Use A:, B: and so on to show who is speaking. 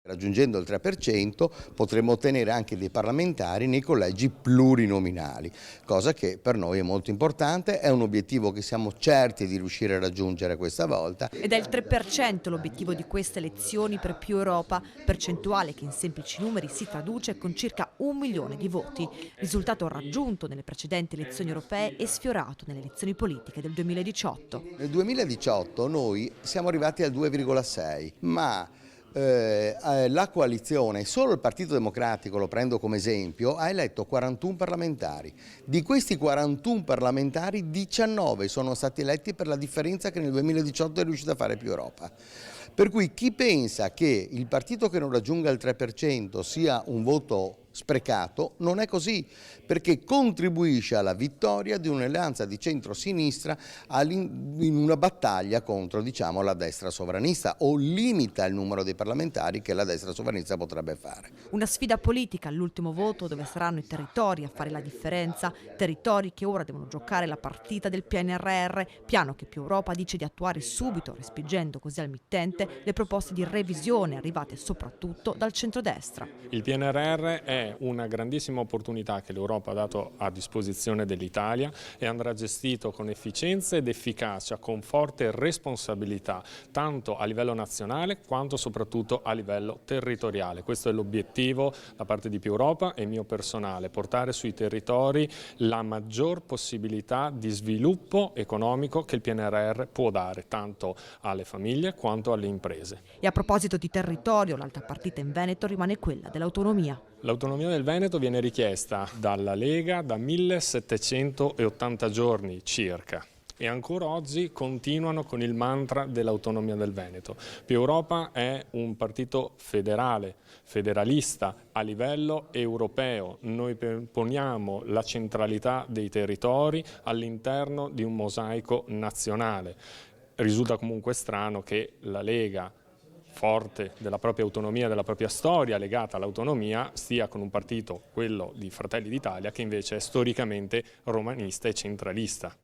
A: Raggiungendo il 3% potremo ottenere anche dei parlamentari nei collegi plurinominali, cosa che per noi è molto importante, è un obiettivo che siamo certi di riuscire a raggiungere questa volta.
B: Ed è il 3% l'obiettivo di queste elezioni per Più Europa, percentuale che in semplici numeri si traduce con circa 1 milione di voti, risultato raggiunto nelle precedenti elezioni europee e sfiorato nelle elezioni politiche del 2018.
A: Nel 2018 noi siamo arrivati al 2,6, ma la coalizione, solo il Partito Democratico, lo prendo come esempio, ha eletto 41 parlamentari. Di questi 41 parlamentari 19 sono stati eletti per la differenza che nel 2018 è riuscito a fare Più Europa. Per cui chi pensa che il partito che non raggiunga il 3% sia un voto sprecato, non è così, perché contribuisce alla vittoria di un'alleanza di centro-sinistra in una battaglia contro, diciamo, la destra sovranista, o limita il numero dei parlamentari che la destra sovranista potrebbe fare.
B: Una sfida politica all'ultimo voto dove saranno i territori a fare la differenza, territori che ora devono giocare la partita del PNRR, piano che Più Europa dice di attuare subito, respingendo così al mittente le proposte di revisione arrivate soprattutto dal centrodestra.
C: Il PNRR è una grandissima opportunità che l'Europa ha dato a disposizione dell'Italia e andrà gestito con efficienza ed efficacia, con forte responsabilità, tanto a livello nazionale quanto soprattutto a livello territoriale. Questo è l'obiettivo da parte di Più Europa e mio personale, portare sui territori la maggior possibilità di sviluppo economico che il PNRR può dare, tanto alle famiglie quanto alle imprese.
B: E a proposito di territorio, l'altra partita in Veneto rimane quella dell'autonomia.
C: L'autonomia del Veneto viene richiesta dalla Lega da 1780 giorni circa e ancora oggi continuano con il mantra dell'autonomia del Veneto. Più Europa è un partito federale, federalista a livello europeo. Noi poniamo la centralità dei territori all'interno di un mosaico nazionale. Risulta comunque strano che la Lega, forte della propria autonomia, della propria storia legata all'autonomia, stia con un partito, quello di Fratelli d'Italia, che invece è storicamente romanista e centralista.